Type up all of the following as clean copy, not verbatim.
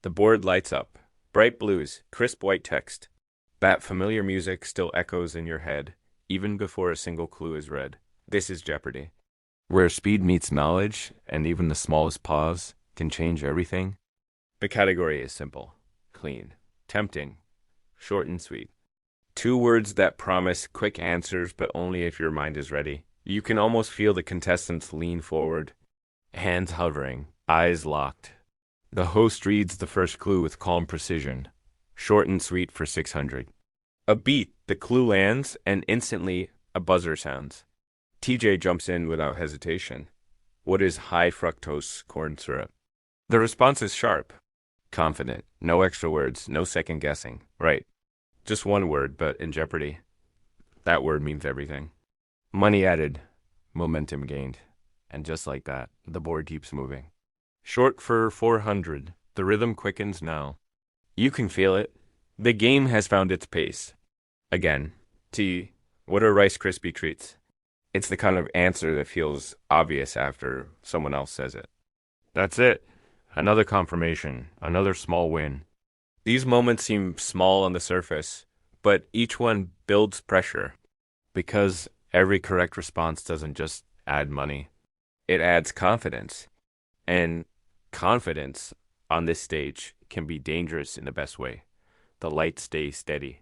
The board lights up. Bright blues, crisp white text. That familiar music still echoes in your head, even before a single clue is read. This is Jeopardy, where speed meets knowledge, and even the smallest pause can change everything. The category is simple, clean, tempting, short and sweet. Two words that promise quick answers, but only if your mind is ready. You can almost feel the contestants lean forward, hands hovering, eyes locked. The host reads the first clue with calm precision, short and sweet for 600. A beat, the clue lands, and instantly a buzzer sounds. TJ jumps in without hesitation. What is high fructose corn syrup? The response is sharp, confident, no extra words, no second guessing. Right. Just one word, but in Jeopardy, that word means everything. Money added, momentum gained. And just like that, the board keeps moving. Short for 400. The rhythm quickens now. You can feel it. The game has found its pace. Again, T, what are Rice Krispie treats? It's the kind of answer that feels obvious after someone else says it. That's it. Another confirmation, another small win. These moments seem small on the surface, but each one builds pressure. Because every correct response doesn't just add money. It adds confidence. And confidence on this stage can be dangerous in the best way. The light stays steady.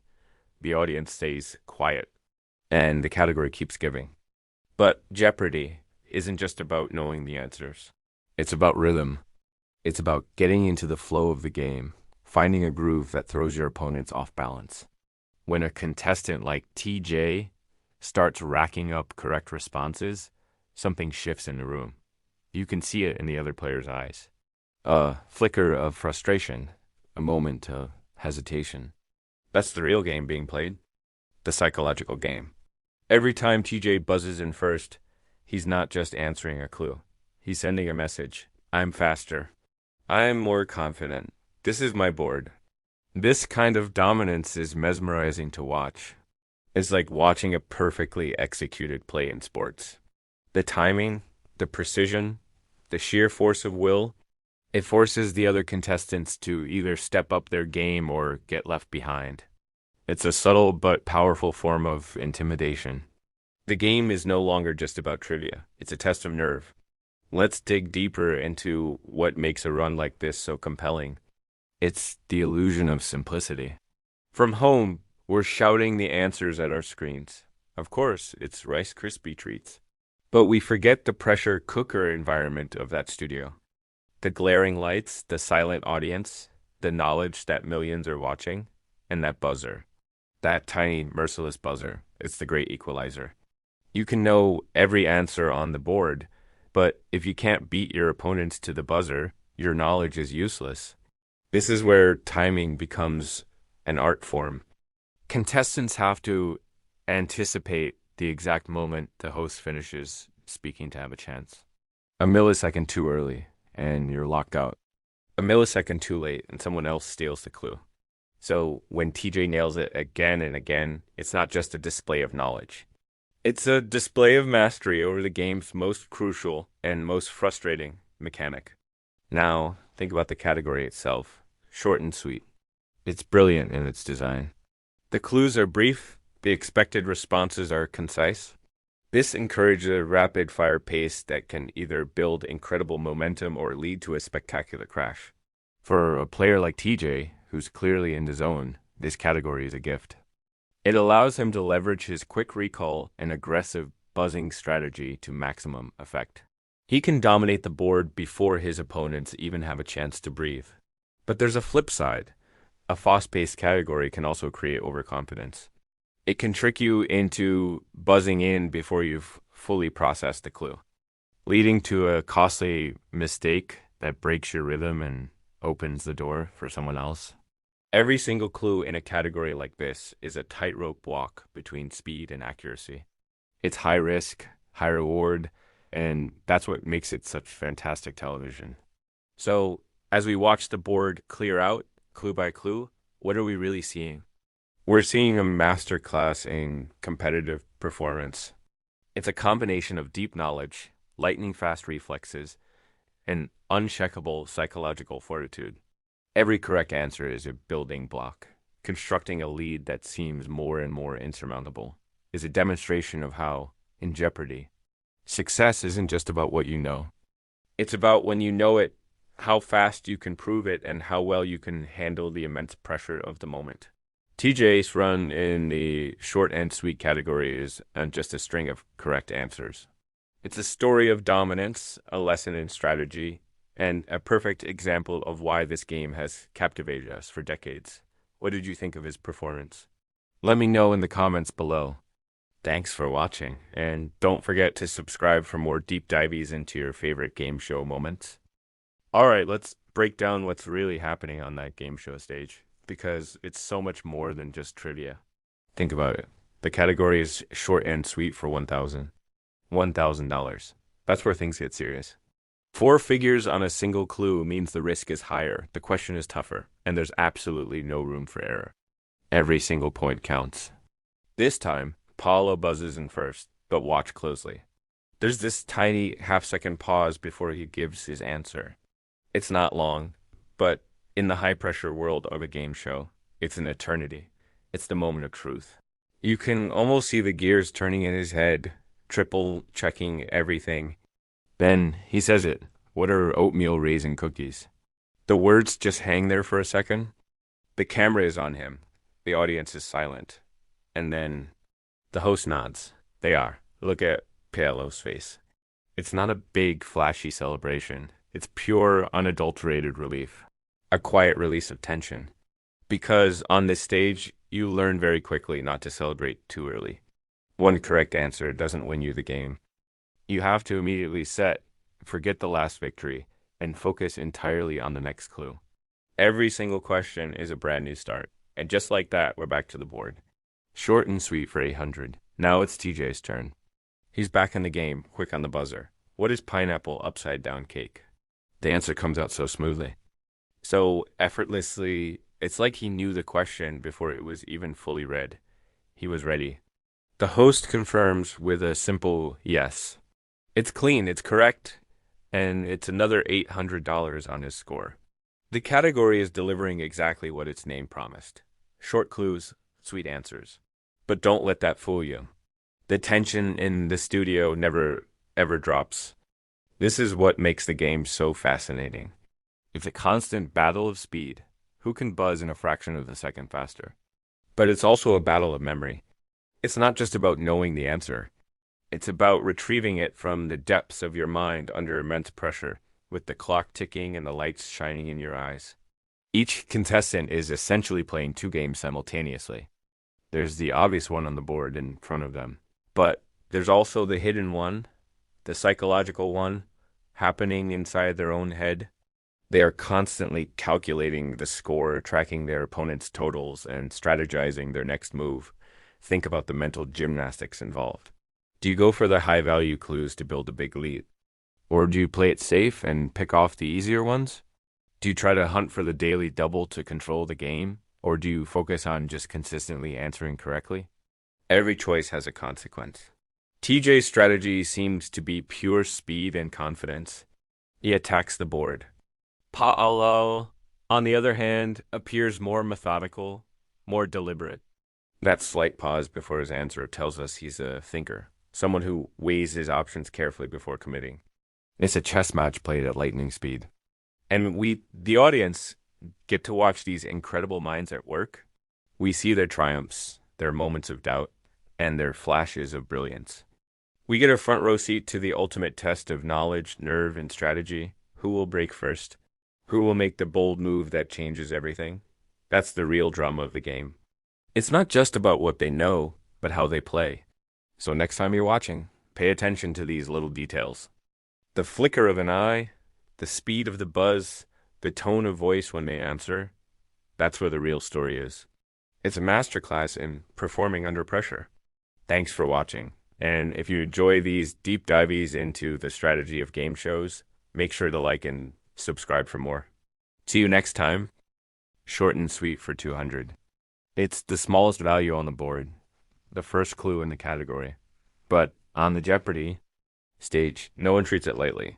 The audience stays quiet. And the category keeps giving. But Jeopardy isn't just about knowing the answers. It's about rhythm. It's about getting into the flow of the game, finding a groove that throws your opponents off balance. When a contestant like TJ starts racking up correct responses, something shifts in the room. You can see it in the other player's eyes. A flicker of frustration, a moment of hesitation. That's the real game being played. The psychological game. Every time TJ buzzes in first, he's not just answering a clue. He's sending a message. I'm faster. I'm more confident. This is my board. This kind of dominance is mesmerizing to watch. It's like watching a perfectly executed play in sports. The timing, the precision, the sheer force of will, it forces the other contestants to either step up their game or get left behind. It's a subtle but powerful form of intimidation. The game is no longer just about trivia. It's a test of nerve. Let's dig deeper into what makes a run like this so compelling. It's the illusion of simplicity. From home, we're shouting the answers at our screens. Of course, it's Rice Krispie treats. But we forget the pressure cooker environment of that studio. The glaring lights, the silent audience, the knowledge that millions are watching, and that buzzer. That tiny, merciless buzzer. It's the great equalizer. You can know every answer on the board, but if you can't beat your opponents to the buzzer, your knowledge is useless. This is where timing becomes an art form. Contestants have to anticipate the exact moment the host finishes speaking to have a chance. A millisecond too early, and you're locked out. A millisecond too late, and someone else steals the clue. So when TJ nails it again and again, it's not just a display of knowledge. It's a display of mastery over the game's most crucial and most frustrating mechanic. Now, think about the category itself. Short and sweet. It's brilliant in its design. The clues are brief, the expected responses are concise. This encourages a rapid-fire pace that can either build incredible momentum or lead to a spectacular crash. For a player like TJ, who's clearly in the zone, this category is a gift. It allows him to leverage his quick recall and aggressive buzzing strategy to maximum effect. He can dominate the board before his opponents even have a chance to breathe. But there's a flip side. A fast-paced category can also create overconfidence. It can trick you into buzzing in before you've fully processed the clue, leading to a costly mistake that breaks your rhythm and opens the door for someone else. Every single clue in a category like this is a tightrope walk between speed and accuracy. It's high risk, high reward, and that's what makes it such fantastic television. So, as we watch the board clear out, clue by clue, what are we really seeing? We're seeing a masterclass in competitive performance. It's a combination of deep knowledge, lightning-fast reflexes, and uncheckable psychological fortitude. Every correct answer is a building block. Constructing a lead that seems more and more insurmountable is a demonstration of how, in Jeopardy, success isn't just about what you know. It's about when you know it, how fast you can prove it, and how well you can handle the immense pressure of the moment. TJ's run in the short and sweet category is just a string of correct answers. It's a story of dominance, a lesson in strategy, and a perfect example of why this game has captivated us for decades. What did you think of his performance? Let me know in the comments below. Thanks for watching, and don't forget to subscribe for more deep dives into your favorite game show moments. Alright, let's break down what's really happening on that game show stage, because it's so much more than just trivia. Think about it. The category is short and sweet for $1,000. That's where things get serious. 4 figures on a single clue means the risk is higher, the question is tougher, and there's absolutely no room for error. Every single point counts. This time, Paulo buzzes in first, but watch closely. There's this tiny half-second pause before he gives his answer. It's not long, but in the high-pressure world of a game show, it's an eternity. It's the moment of truth. You can almost see the gears turning in his head, triple-checking everything. Then he says it. What are oatmeal raisin cookies? The words just hang there for a second. The camera is on him. The audience is silent. And then the host nods. They are. Look at Paolo's face. It's not a big, flashy celebration. It's pure, unadulterated relief. A quiet release of tension. Because on this stage, you learn very quickly not to celebrate too early. One correct answer doesn't win you the game. You have to immediately forget the last victory, and focus entirely on the next clue. Every single question is a brand new start. And just like that, we're back to the board. Short and sweet for 800. Now it's TJ's turn. He's back in the game, quick on the buzzer. What is pineapple upside down cake? The answer comes out so smoothly. So effortlessly, it's like he knew the question before it was even fully read. He was ready. The host confirms with a simple yes. It's clean, it's correct, and it's another $800 on his score. The category is delivering exactly what its name promised. Short clues, sweet answers. But don't let that fool you. The tension in the studio never, ever drops. This is what makes the game so fascinating. It's a constant battle of speed. Who can buzz in a fraction of a second faster? But it's also a battle of memory. It's not just about knowing the answer. It's about retrieving it from the depths of your mind under immense pressure, with the clock ticking and the lights shining in your eyes. Each contestant is essentially playing 2 games simultaneously. There's the obvious one on the board in front of them, but there's also the hidden one, the psychological one, happening inside their own head. They are constantly calculating the score, tracking their opponent's totals, and strategizing their next move. Think about the mental gymnastics involved. Do you go for the high-value clues to build a big lead? Or do you play it safe and pick off the easier ones? Do you try to hunt for the daily double to control the game? Or do you focus on just consistently answering correctly? Every choice has a consequence. TJ's strategy seems to be pure speed and confidence. He attacks the board. Paolo, on the other hand, appears more methodical, more deliberate. That slight pause before his answer tells us he's a thinker, someone who weighs his options carefully before committing. It's a chess match played at lightning speed. And we, the audience, get to watch these incredible minds at work. We see their triumphs, their moments of doubt, and their flashes of brilliance. We get a front row seat to the ultimate test of knowledge, nerve, and strategy. Who will break first? Who will make the bold move that changes everything? That's the real drama of the game. It's not just about what they know, but how they play. So next time you're watching, pay attention to these little details. The flicker of an eye, the speed of the buzz, the tone of voice when they answer, that's where the real story is. It's a masterclass in performing under pressure. Thanks for watching. And if you enjoy these deep dives into the strategy of game shows, make sure to like and subscribe for more. See you next time. Short and sweet for 200. It's the smallest value on the board, the first clue in the category. But on the Jeopardy stage, no one treats it lightly.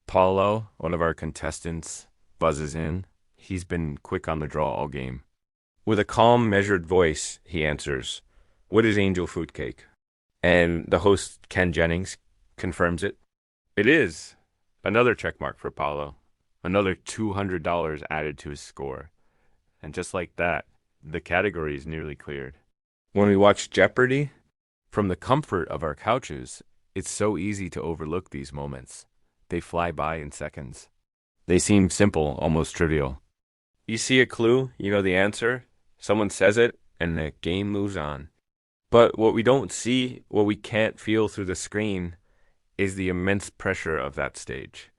Paulo, one of our contestants, buzzes in. He's been quick on the draw all game. With a calm, measured voice, he answers, "What is angel food cake?" And the host, Ken Jennings, confirms it. It is. Another check mark for Paulo. Another $200 added to his score. And just like that, the category is nearly cleared. When we watch Jeopardy, from the comfort of our couches, it's so easy to overlook these moments. They fly by in seconds. They seem simple, almost trivial. You see a clue, you know the answer, someone says it, and the game moves on. But what we don't see, what we can't feel through the screen, is the immense pressure of that stage.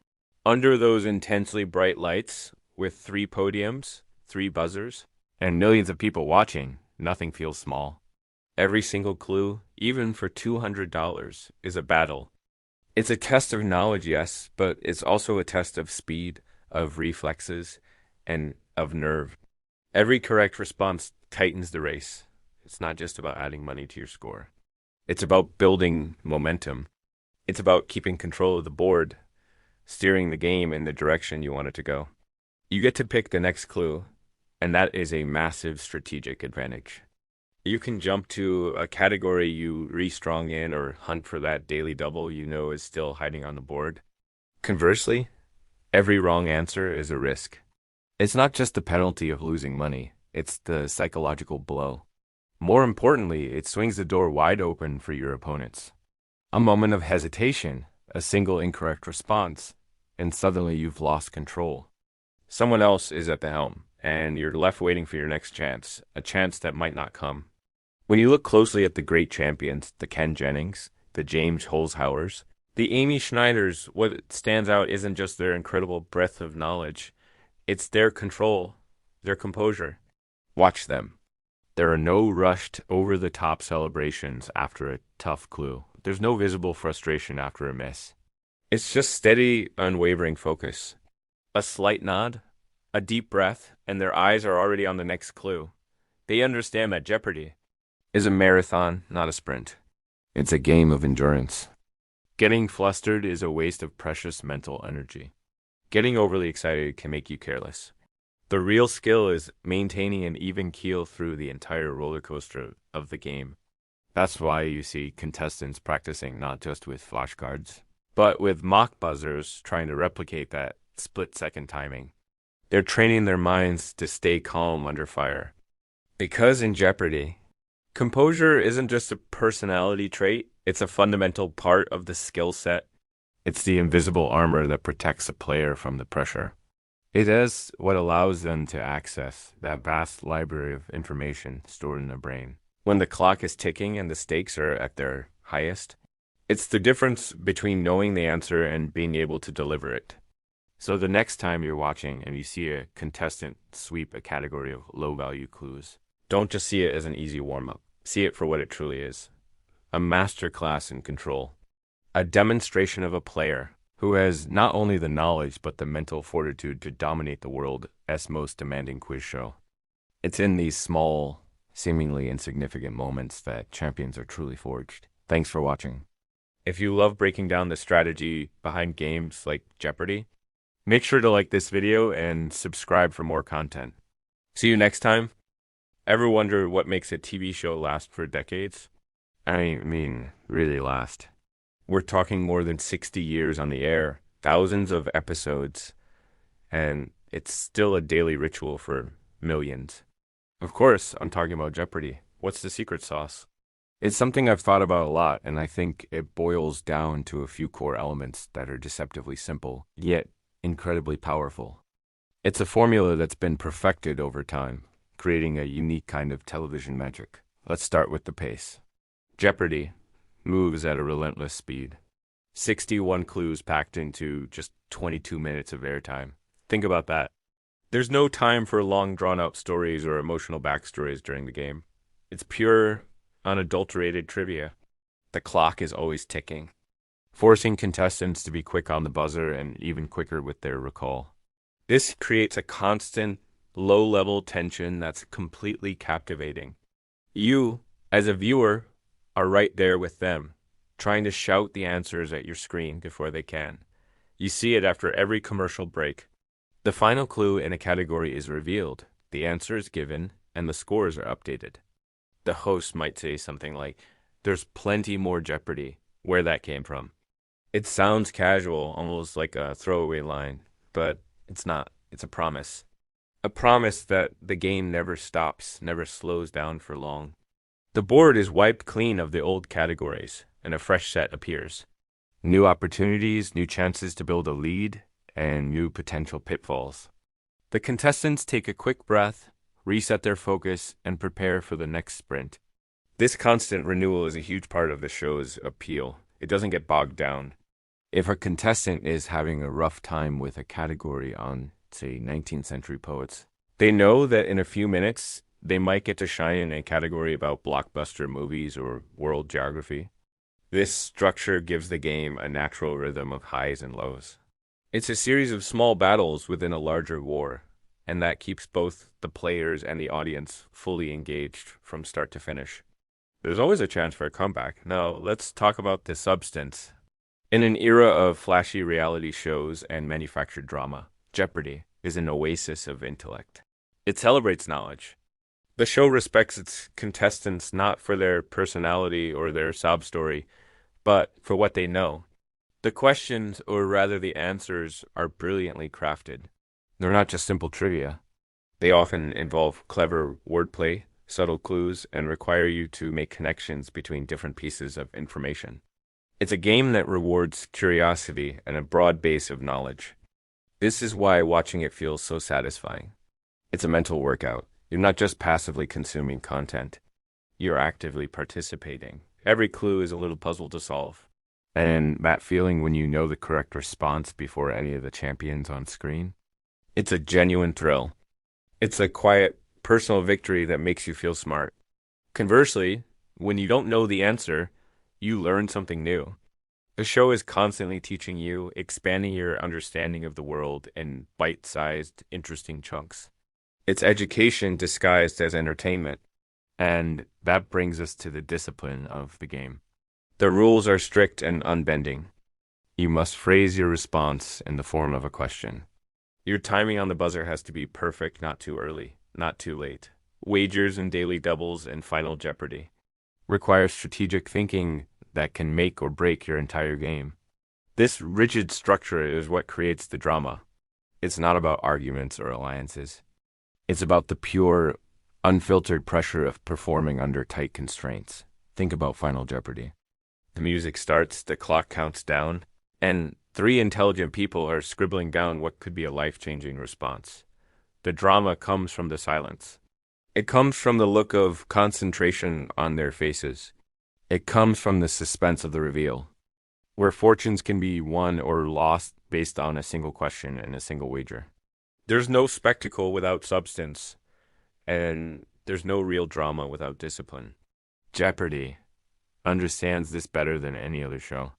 Under those intensely bright lights, with 3 podiums, 3 buzzers, and millions of people watching, nothing feels small. Every single clue, even for $200, is a battle. It's a test of knowledge, yes, but it's also a test of speed, of reflexes, and of nerve. Every correct response tightens the race. It's not just about adding money to your score. It's about building momentum. It's about keeping control of the board, steering the game in the direction you want it to go. You get to pick the next clue, and that is a massive strategic advantage. You can jump to a category you re-strong in or hunt for that daily double you know is still hiding on the board. Conversely, every wrong answer is a risk. It's not just the penalty of losing money, it's the psychological blow. More importantly, it swings the door wide open for your opponents. A moment of hesitation, a single incorrect response, and suddenly you've lost control. Someone else is at the helm, and you're left waiting for your next chance, a chance that might not come. When you look closely at the great champions, the Ken Jennings, the James Holzhauers, the Amy Schneiders, what stands out isn't just their incredible breadth of knowledge, it's their control, their composure. Watch them. There are no rushed, over-the-top celebrations after a tough clue. There's no visible frustration after a miss. It's just steady, unwavering focus. A slight nod, a deep breath, and their eyes are already on the next clue. They understand that Jeopardy is a marathon, not a sprint. It's a game of endurance. Getting flustered is a waste of precious mental energy. Getting overly excited can make you careless. The real skill is maintaining an even keel through the entire roller coaster of the game. That's why you see contestants practicing not just with flashcards, but with mock buzzers trying to replicate that split-second timing. They're training their minds to stay calm under fire. Because in Jeopardy, composure isn't just a personality trait, it's a fundamental part of the skill set. It's the invisible armor that protects a player from the pressure. It is what allows them to access that vast library of information stored in their brain. When the clock is ticking and the stakes are at their highest, it's the difference between knowing the answer and being able to deliver it. So the next time you're watching and you see a contestant sweep a category of low-value clues, don't just see it as an easy warm-up. See it for what it truly is. A masterclass in control. A demonstration of a player who has not only the knowledge but the mental fortitude to dominate the world's most demanding quiz show. It's in these small, seemingly insignificant moments that champions are truly forged. Thanks for watching. If you love breaking down the strategy behind games like Jeopardy, make sure to like this video and subscribe for more content. See you next time. Ever wonder what makes a TV show last for decades? I mean, really last. We're talking more than 60 years on the air, thousands of episodes, and it's still a daily ritual for millions. Of course, I'm talking about Jeopardy. What's the secret sauce? It's something I've thought about a lot, and I think it boils down to a few core elements that are deceptively simple, yet incredibly powerful. It's a formula that's been perfected over time, creating a unique kind of television magic. Let's start with the pace. Jeopardy moves at a relentless speed. 61 clues packed into just 22 minutes of airtime. Think about that. There's no time for long drawn-out stories or emotional backstories during the game. It's pure, unadulterated trivia. The clock is always ticking, forcing contestants to be quick on the buzzer and even quicker with their recall. This creates a constant, low-level tension that's completely captivating. You, as a viewer, are right there with them, trying to shout the answers at your screen before they can. You see it after every commercial break, The final clue in a category is revealed, the answer is given, and the scores are updated. The host might say something like, "There's plenty more Jeopardy," where that came from. It sounds casual, almost like a throwaway line, but it's not. It's a promise. A promise that the game never stops, never slows down for long. The board is wiped clean of the old categories, and a fresh set appears. New opportunities, new chances to build a lead, and new potential pitfalls. The contestants take a quick breath, reset their focus, and prepare for the next sprint. This constant renewal is a huge part of the show's appeal. It doesn't get bogged down. If a contestant is having a rough time with a category on, say, 19th century poets, they know that in a few minutes, they might get to shine in a category about blockbuster movies or world geography. This structure gives the game a natural rhythm of highs and lows. It's a series of small battles within a larger war, and that keeps both the players and the audience fully engaged from start to finish. There's always a chance for a comeback. Now, let's talk about the substance. In an era of flashy reality shows and manufactured drama, Jeopardy is an oasis of intellect. It celebrates knowledge. The show respects its contestants not for their personality or their sob story, but for what they know. The questions, or rather the answers, are brilliantly crafted. They're not just simple trivia. They often involve clever wordplay, subtle clues, and require you to make connections between different pieces of information. It's a game that rewards curiosity and a broad base of knowledge. This is why watching it feels so satisfying. It's a mental workout. You're not just passively consuming content. You're actively participating. Every clue is a little puzzle to solve. And that feeling when you know the correct response before any of the champions on screen, it's a genuine thrill. It's a quiet, personal victory that makes you feel smart. Conversely, when you don't know the answer, you learn something new. The show is constantly teaching you, expanding your understanding of the world in bite-sized, interesting chunks. It's education disguised as entertainment, and that brings us to the discipline of the game. The rules are strict and unbending. You must phrase your response in the form of a question. Your timing on the buzzer has to be perfect, not too early, not too late. Wagers and daily doubles and Final Jeopardy require strategic thinking that can make or break your entire game. This rigid structure is what creates the drama. It's not about arguments or alliances. It's about the pure, unfiltered pressure of performing under tight constraints. Think about Final Jeopardy. The music starts, the clock counts down, and three intelligent people are scribbling down what could be a life-changing response. The drama comes from the silence. It comes from the look of concentration on their faces. It comes from the suspense of the reveal, where fortunes can be won or lost based on a single question and a single wager. There's no spectacle without substance, and there's no real drama without discipline. Jeopardy understands this better than any other show.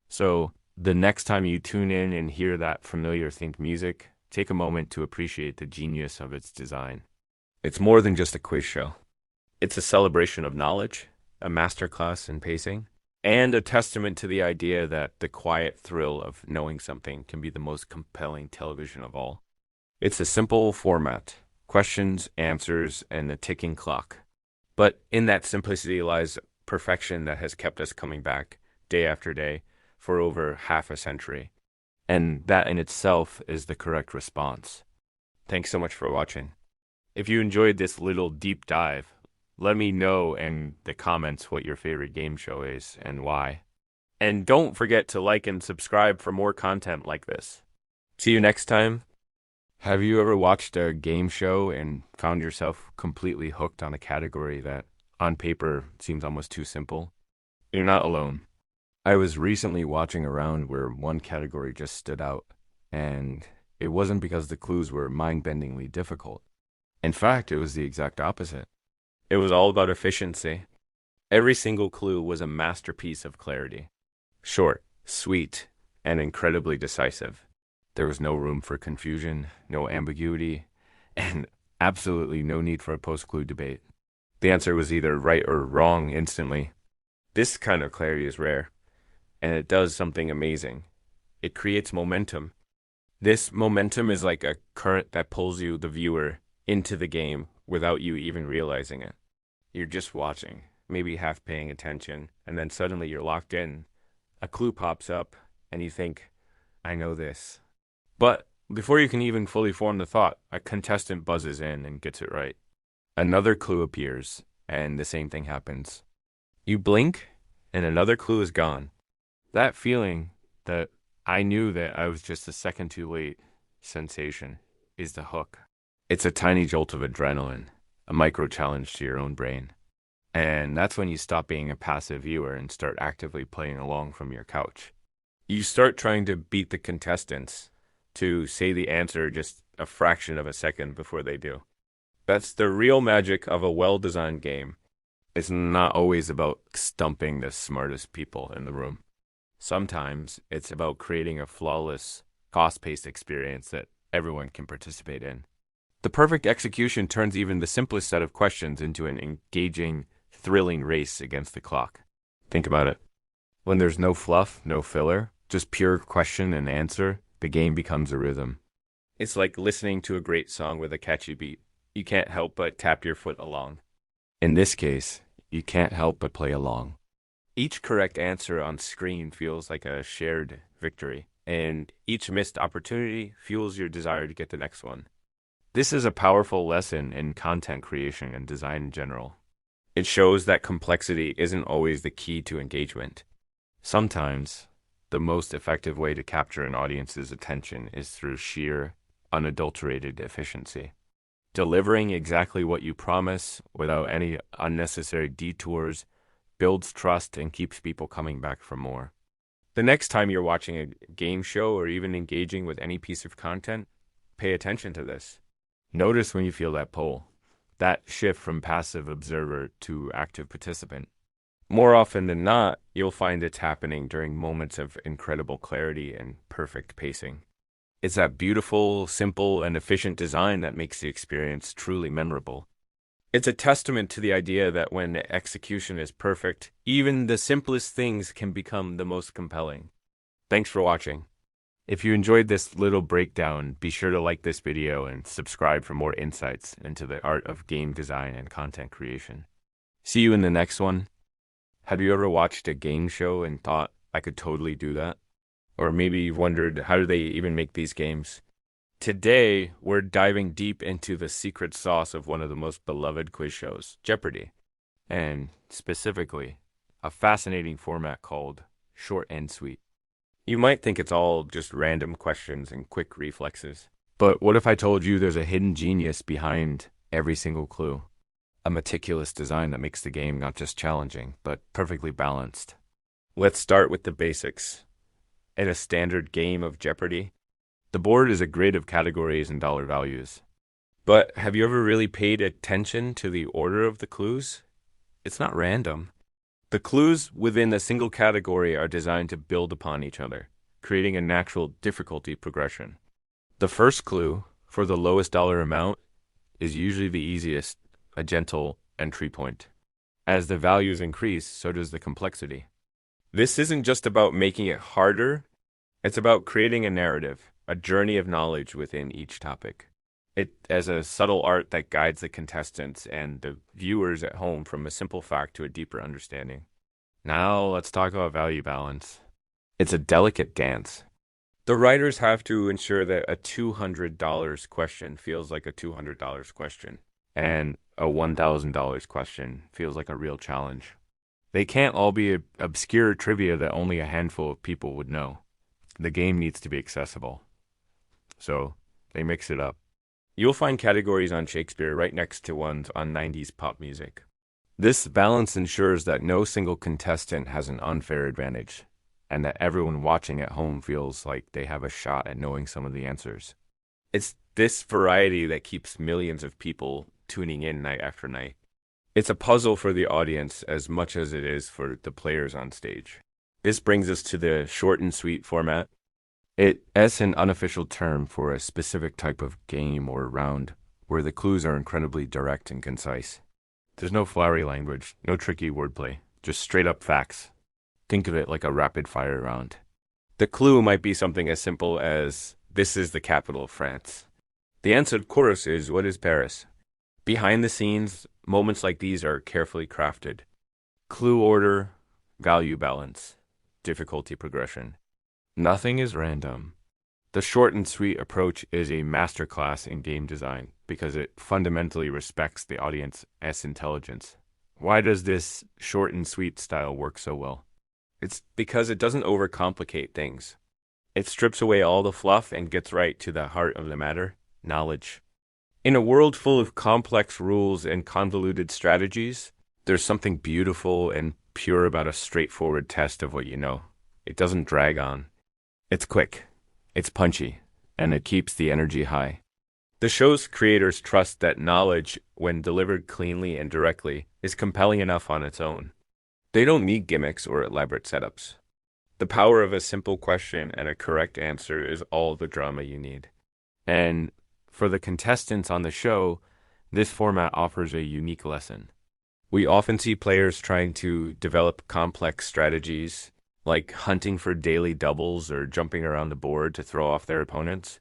So, the next time you tune in and hear that familiar think music, take a moment to appreciate the genius of its design. It's more than just a quiz show. It's a celebration of knowledge, a masterclass in pacing, and a testament to the idea that the quiet thrill of knowing something can be the most compelling television of all. It's a simple format, questions, answers, and a ticking clock. But in that simplicity lies perfection that has kept us coming back day after day for over half a century. And that in itself is the correct response. Thanks so much for watching. If you enjoyed this little deep dive, let me know in the comments what your favorite game show is and why. And don't forget to like and subscribe for more content like this. See you next time. Have you ever watched a game show and found yourself completely hooked on a category that, on paper, seems almost too simple? You're not alone. I was recently watching a round where one category just stood out, and it wasn't because the clues were mind-bendingly difficult. In fact, it was the exact opposite. It was all about efficiency. Every single clue was a masterpiece of clarity. Short, sweet, and incredibly decisive. There was no room for confusion, no ambiguity, and absolutely no need for a post-clue debate. The answer was either right or wrong instantly. This kind of clarity is rare, and it does something amazing. It creates momentum. This momentum is like a current that pulls you, the viewer, into the game without you even realizing it. You're just watching, maybe half paying attention, and then suddenly you're locked in. A clue pops up, and you think, I know this. But before you can even fully form the thought, a contestant buzzes in and gets it right. Another clue appears, and the same thing happens. You blink, and another clue is gone. That feeling that I knew that I was just a second too late sensation is the hook. It's a tiny jolt of adrenaline, a micro challenge to your own brain. And that's when you stop being a passive viewer and start actively playing along from your couch. You start trying to beat the contestants, to say the answer just a fraction of a second before they do. That's the real magic of a well-designed game. It's not always about stumping the smartest people in the room. Sometimes it's about creating a flawless, fast-paced experience that everyone can participate in. The perfect execution turns even the simplest set of questions into an engaging, thrilling race against the clock. Think about it. When there's no fluff, no filler, just pure question and answer, the game becomes a rhythm. It's like listening to a great song with a catchy beat. You can't help but tap your foot along. In this case, you can't help but play along. Each correct answer on screen feels like a shared victory, and each missed opportunity fuels your desire to get the next one. This is a powerful lesson in content creation and design in general. It shows that complexity isn't always the key to engagement. Sometimes, the most effective way to capture an audience's attention is through sheer, unadulterated efficiency. Delivering exactly what you promise without any unnecessary detours builds trust and keeps people coming back for more. The next time you're watching a game show or even engaging with any piece of content, pay attention to this. Notice when you feel that pull, that shift from passive observer to active participant. More often than not, you'll find it's happening during moments of incredible clarity and perfect pacing. It's that beautiful, simple, and efficient design that makes the experience truly memorable. It's a testament to the idea that when execution is perfect, even the simplest things can become the most compelling. Thanks for watching. If you enjoyed this little breakdown, be sure to like this video and subscribe for more insights into the art of game design and content creation. See you in the next one. Have you ever watched a game show and thought, I could totally do that? Or maybe you've wondered, how do they even make these games? Today, we're diving deep into the secret sauce of one of the most beloved quiz shows, Jeopardy! And specifically, a fascinating format called short and sweet. You might think it's all just random questions and quick reflexes. But what if I told you there's a hidden genius behind every single clue? A meticulous design that makes the game not just challenging, but perfectly balanced. Let's start with the basics. In a standard game of Jeopardy, the board is a grid of categories and dollar values. But have you ever really paid attention to the order of the clues? It's not random. The clues within a single category are designed to build upon each other, creating a natural difficulty progression. The first clue, for the lowest dollar amount, is usually the easiest, a gentle entry point. As the values increase, so does the complexity. This isn't just about making it harder, it's about creating a narrative, a journey of knowledge within each topic. It as a subtle art that guides the contestants and the viewers at home from a simple fact to a deeper understanding. Now let's talk about value balance. It's a delicate dance. The writers have to ensure that a $200 question feels like a $200 question, and a $1,000 question feels like a real challenge. They can't all be obscure trivia that only a handful of people would know. The game needs to be accessible. So they mix it up. You'll find categories on Shakespeare right next to ones on 90s pop music. This balance ensures that no single contestant has an unfair advantage, and that everyone watching at home feels like they have a shot at knowing some of the answers. It's this variety that keeps millions of people tuning in night after night. It's a puzzle for the audience as much as it is for the players on stage. This brings us to the short and sweet format. It's an unofficial term for a specific type of game or round where the clues are incredibly direct and concise. There's no flowery language, no tricky wordplay, just straight up facts. Think of it like a rapid fire round. The clue might be something as simple as, This is the capital of France. The answer, of course, is what is Paris? Behind the scenes, moments like these are carefully crafted. Clue order, value balance, difficulty progression. Nothing is random. The short and sweet approach is a masterclass in game design because it fundamentally respects the audience's intelligence. Why does this short and sweet style work so well? It's because it doesn't overcomplicate things. It strips away all the fluff and gets right to the heart of the matter, knowledge. In a world full of complex rules and convoluted strategies, there's something beautiful and pure about a straightforward test of what you know. It doesn't drag on. It's quick, it's punchy, and it keeps the energy high. The show's creators trust that knowledge, when delivered cleanly and directly, is compelling enough on its own. They don't need gimmicks or elaborate setups. The power of a simple question and a correct answer is all the drama you need. And for the contestants on the show, this format offers a unique lesson. We often see players trying to develop complex strategies, like hunting for daily doubles or jumping around the board to throw off their opponents.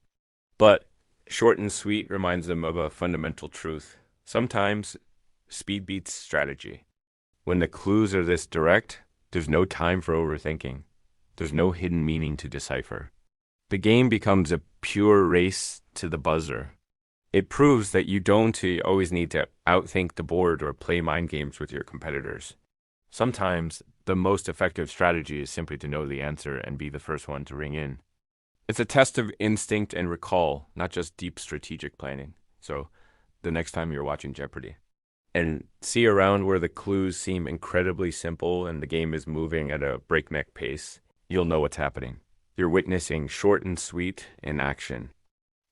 But short and sweet reminds them of a fundamental truth. Sometimes speed beats strategy. When the clues are this direct, there's no time for overthinking. There's no hidden meaning to decipher. The game becomes a pure race to the buzzer. It proves that you don't always need to outthink the board or play mind games with your competitors. Sometimes the most effective strategy is simply to know the answer and be the first one to ring in. It's a test of instinct and recall, not just deep strategic planning. So, the next time you're watching Jeopardy. And see around where the clues seem incredibly simple and the game is moving at a breakneck pace, you'll know what's happening. You're witnessing short and sweet in action.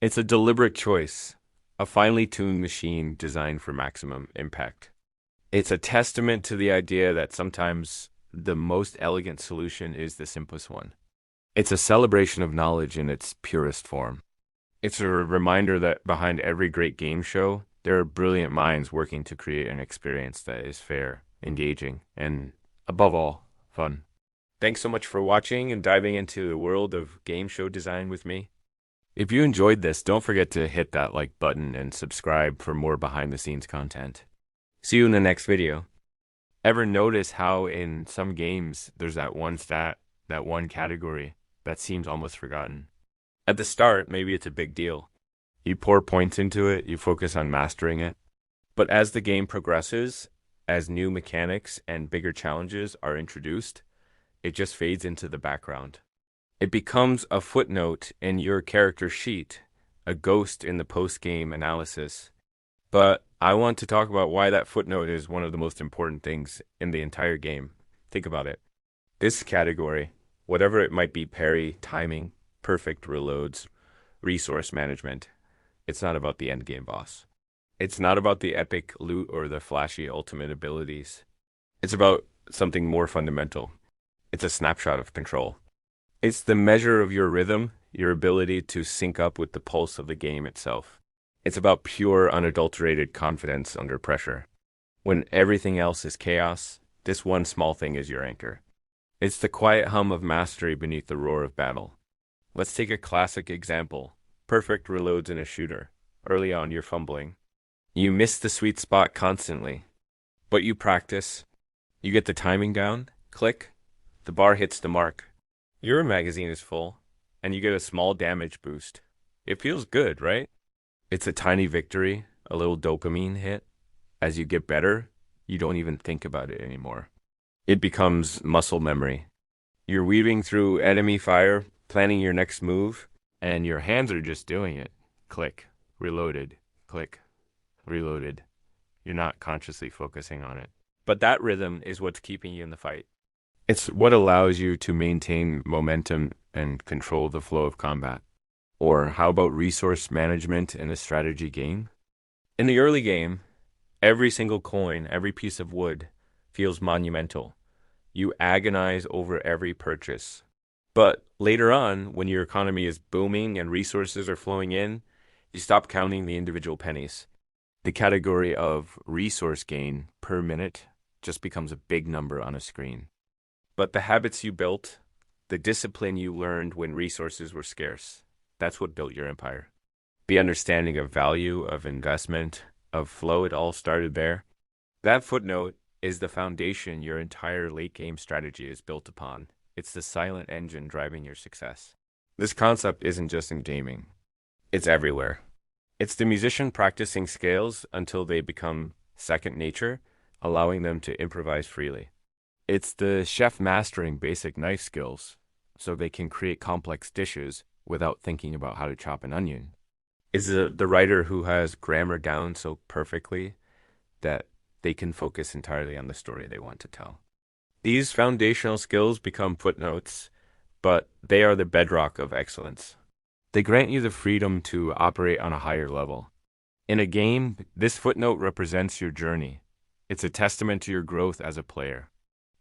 It's a deliberate choice, a finely tuned machine designed for maximum impact. It's a testament to the idea that sometimes the most elegant solution is the simplest one. It's a celebration of knowledge in its purest form. It's a reminder that behind every great game show, there are brilliant minds working to create an experience that is fair, engaging, and, above all, fun. Thanks so much for watching and diving into the world of game show design with me. If you enjoyed this, don't forget to hit that like button and subscribe for more behind-the-scenes content. See you in the next video. Ever notice how in some games there's that one stat, that one category that seems almost forgotten? At the start, maybe it's a big deal. You pour points into it, you focus on mastering it. But as the game progresses, as new mechanics and bigger challenges are introduced, it just fades into the background. It becomes a footnote in your character sheet, a ghost in the post-game analysis. But I want to talk about why that footnote is one of the most important things in the entire game. Think about it. This category, whatever it might be, parry, timing, perfect reloads, resource management, it's not about the endgame boss. It's not about the epic loot or the flashy ultimate abilities. It's about something more fundamental. It's a snapshot of control. It's the measure of your rhythm, your ability to sync up with the pulse of the game itself. It's about pure, unadulterated confidence under pressure. When everything else is chaos, this one small thing is your anchor. It's the quiet hum of mastery beneath the roar of battle. Let's take a classic example. Perfect reloads in a shooter. Early on, you're fumbling. You miss the sweet spot constantly. But you practice. You get the timing down. Click. The bar hits the mark. Your magazine is full, and you get a small damage boost. It feels good, right? It's a tiny victory, a little dopamine hit. As you get better, you don't even think about it anymore. It becomes muscle memory. You're weaving through enemy fire, planning your next move, and your hands are just doing it. Click, reloaded, click, reloaded. You're not consciously focusing on it. But that rhythm is what's keeping you in the fight. It's what allows you to maintain momentum and control the flow of combat. Or how about resource management in a strategy game? In the early game, every single coin, every piece of wood feels monumental. You agonize over every purchase. But later on, when your economy is booming and resources are flowing in, you stop counting the individual pennies. The category of resource gain per minute just becomes a big number on a screen. But the habits you built, the discipline you learned when resources were scarce, That's what built your empire. The understanding of value, of investment, of flow, it all started there. That footnote is the foundation your entire late game strategy is built upon. It's the silent engine driving your success. This concept isn't just in gaming, it's everywhere. It's the musician practicing scales until they become second nature, allowing them to improvise freely. It's the chef mastering basic knife skills so they can create complex dishes without thinking about how to chop an onion. It's the writer who has grammar down so perfectly that they can focus entirely on the story they want to tell. These foundational skills become footnotes, but they are the bedrock of excellence. They grant you the freedom to operate on a higher level. In a game, this footnote represents your journey. It's a testament to your growth as a player.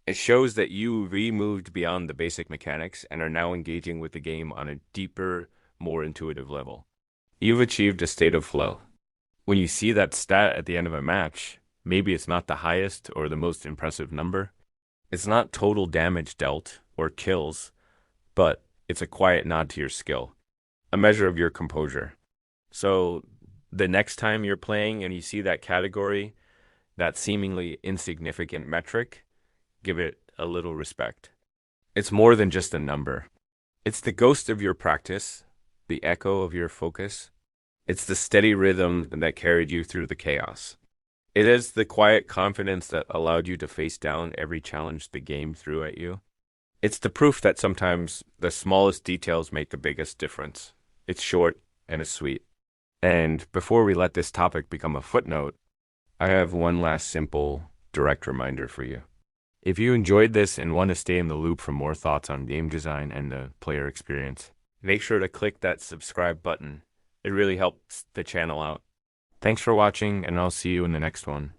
It shows that you moved beyond the basic mechanics and are now engaging with the game on a deeper, more intuitive level. You've achieved a state of flow. When you see that stat at the end of a match, maybe it's not the highest or the most impressive number. It's not total damage dealt or kills, but it's a quiet nod to your skill, a measure of your composure. So the next time you're playing and you see that category, that seemingly insignificant metric, give it a little respect. It's more than just a number. It's the ghost of your practice, the echo of your focus. It's the steady rhythm that carried you through the chaos. It is the quiet confidence that allowed you to face down every challenge the game threw at you. It's the proof that sometimes the smallest details make the biggest difference. It's short and it's sweet. And before we let this topic become a footnote, I have one last simple, direct reminder for you. If you enjoyed this and want to stay in the loop for more thoughts on game design and the player experience, make sure to click that subscribe button. It really helps the channel out. Thanks for watching, and I'll see you in the next one.